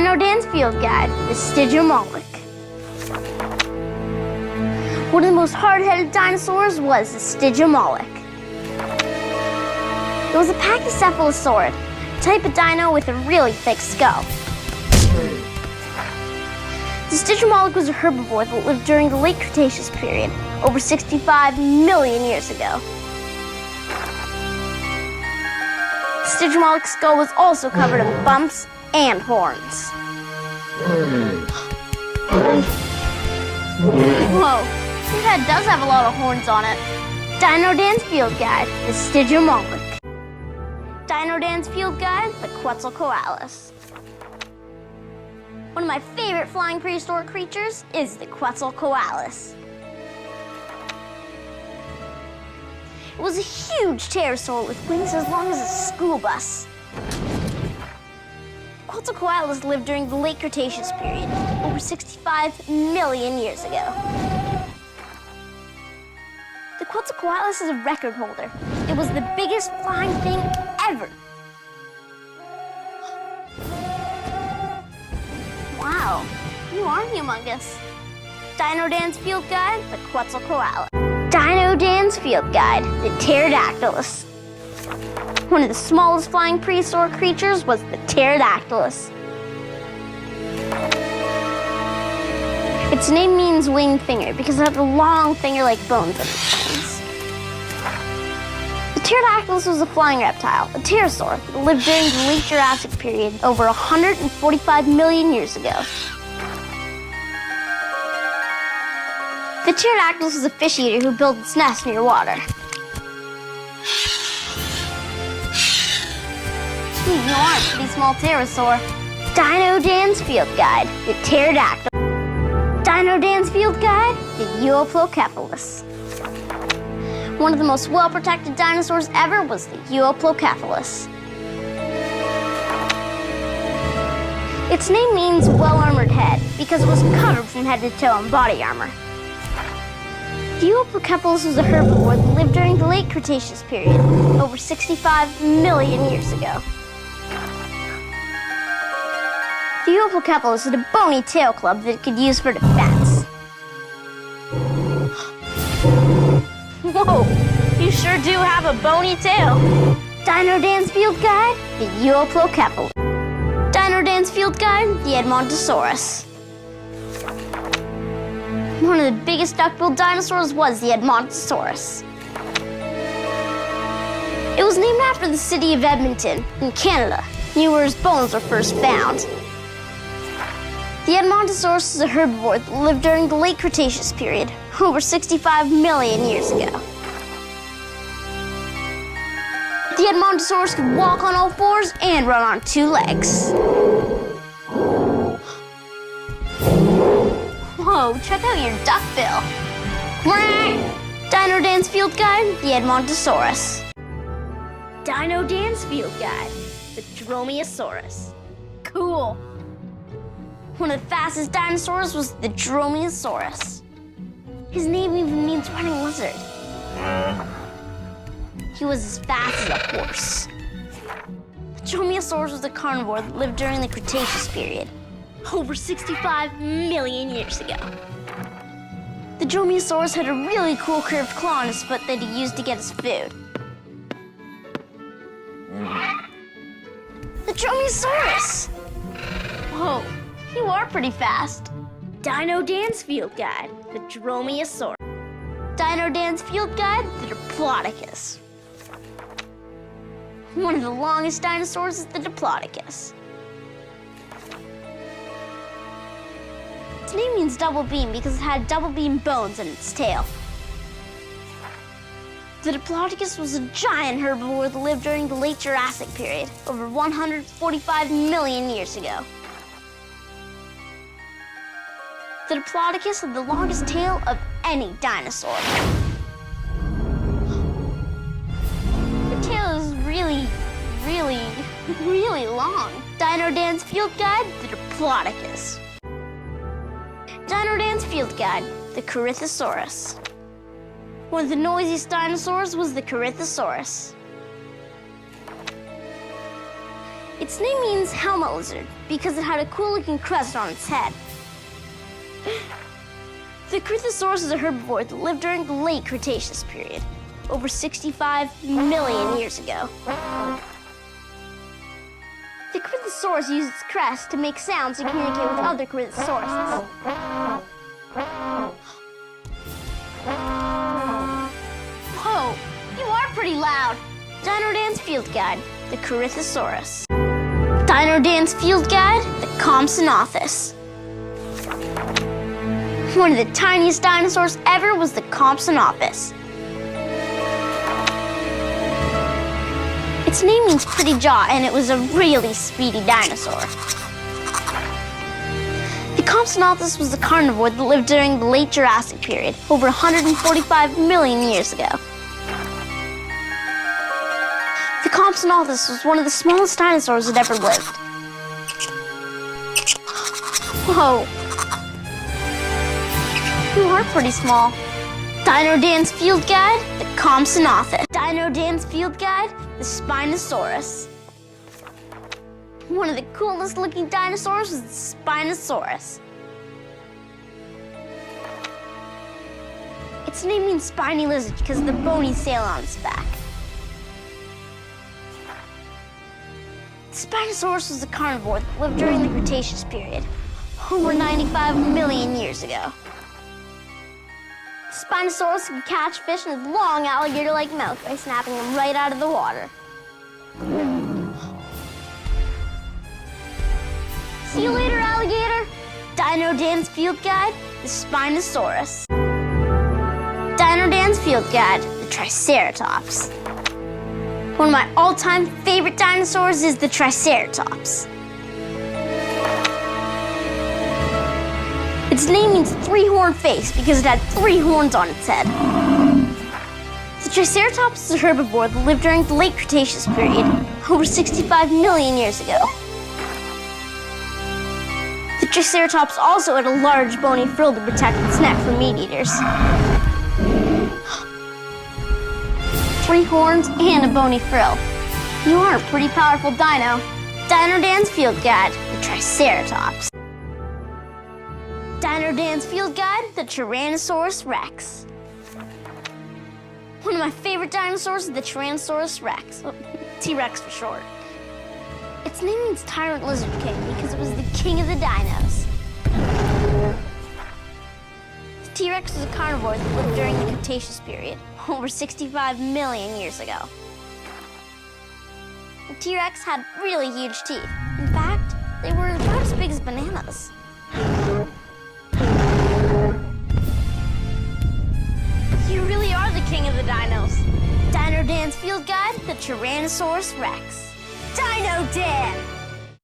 Dino Dance Field Guide, the Stygimoloch. One of the most hard-headed dinosaurs was the Stygimoloch. It was a pachycephalosaurid, a type of dino with a really thick skull. The Stygimoloch was a herbivore that lived during the late Cretaceous period, over 65 million years ago. The Stygimoloch's skull was also covered in bumps and horns. Whoa, his head does have a lot of horns on it. Dino Dance Field Guide, the Stygimoloch. Dino Dance Field Guide, the Quetzalcoatlus. One of my favorite flying prehistoric creatures is the Quetzalcoatlus. It was a huge pterosaur with wings as long as a school bus. Quetzalcoatlus lived during the late Cretaceous period, over 65 million years ago. The Quetzalcoatlus is a record holder. It was the biggest flying thing ever. Wow, you are humongous. Dino Dance Field Guide, the Quetzalcoatlus. Dino Dance Field Guide, the Pterodactylus. One of the smallest flying prehistoric creatures was the Pterodactylus. Its name means winged finger because it had a long finger-like bones in its wings. The Pterodactylus was a flying reptile, a pterosaur, that lived during the late Jurassic period over 145 million years ago. The Pterodactylus was a fish eater who built its nest near water. You are a pretty small pterosaur. Dino Dance Field Guide, the Pterodactyl. Dino Dance Field Guide, the Euoplocephalus. One of the most well-protected dinosaurs ever was the Euoplocephalus. Its name means well-armored head because it was covered from head to toe in body armor. The Euoplocephalus was a herbivore that lived during the late Cretaceous period, over 65 million years ago. The Euoplocephalus had a bony tail club that it could use for defense. Whoa, you sure do have a bony tail. Dino Dance Field Guide, the Euoplocephalus. Dino Dance Field Guide, the Edmontosaurus. One of the biggest duck-billed dinosaurs was the Edmontosaurus. It was named after the city of Edmonton, in Canada, near where his bones were first found. The Edmontosaurus is a herbivore that lived during the late Cretaceous period, over 65 million years ago. The Edmontosaurus could walk on all fours and run on two legs. Whoa, check out your duckbill. Dino Dance Field Guide, the Edmontosaurus. Dino Dance Field Guide, the Dromaeosaurus. Cool. One of the fastest dinosaurs was the Dromaeosaurus. His name even means running lizard. He was as fast as a horse. The Dromaeosaurus was a carnivore that lived during the Cretaceous period, over 65 million years ago. The Dromaeosaurus had a really cool curved claw on his foot that he used to get his food. The Dromaeosaurus! Whoa, you are pretty fast. Dino Dance Field Guide, the Dromaeosaurus. Dino Dance Field Guide, the Diplodocus. One of the longest dinosaurs is the Diplodocus. Its name means double beam because it had double beam bones in its tail. The Diplodocus was a giant herbivore that lived during the late Jurassic period, over 145 million years ago. The Diplodocus had the longest tail of any dinosaur. The tail is really long. Dino Dance Field Guide, the Diplodocus. Dino Dance Field Guide, the Corythosaurus. One of the noisiest dinosaurs was the Corythosaurus. Its name means helmet lizard because it had a cool-looking crest on its head. The Cretaceous is a herbivore that lived during the late Cretaceous period, over 65 million years ago. The Cretaceous used its crest to make sounds to communicate with other Cretaceous. Whoa, you are pretty loud. Dino Dan's Field Guide, the Cretaceous. Dino Dan's Field Guide, the Compsognathus. One of the tiniest dinosaurs ever was the Compsognathus. Its name means pretty jaw, and it was a really speedy dinosaur. The Compsognathus was a carnivore that lived during the late Jurassic period, over 145 million years ago. The Compsognathus was one of the smallest dinosaurs that ever lived. Whoa. You are pretty small. Dino Dan's Field Guide, the Compsognathus. Dino Dan's Field Guide, the Spinosaurus. One of the coolest looking dinosaurs was the Spinosaurus. Its name means spiny lizard because of the bony sail on its back. The Spinosaurus was a carnivore that lived during the Cretaceous period, over 95 million years ago. The Spinosaurus could catch fish in its long alligator-like mouth by snapping them right out of the water. See you later, alligator. Dino Dan's Field Guide, the Spinosaurus. Dino Dan's Field Guide, the Triceratops. One of my all-time favorite dinosaurs is the Triceratops. Its name means three-horned face because it had 3 horns on its head. The Triceratops is a herbivore that lived during the late Cretaceous period, over 65 million years ago. The Triceratops also had a large bony frill to protect its neck from meat eaters. 3 horns and a bony frill. You are a pretty powerful dino. Dino Dan's Field Guide, the Triceratops. Dino Dan's Field Guide, the Tyrannosaurus Rex. One of my favorite dinosaurs is the Tyrannosaurus Rex, T-Rex for short. Its name means Tyrant Lizard King because it was the king of the dinos. The T-Rex was a carnivore that lived during the Cretaceous period, over 65 million years ago. The T-Rex had really huge teeth. In fact, they were about as big as bananas. You really are the king of the dinos. Dino Dan's Field Guide, the Tyrannosaurus Rex. Dino Dan!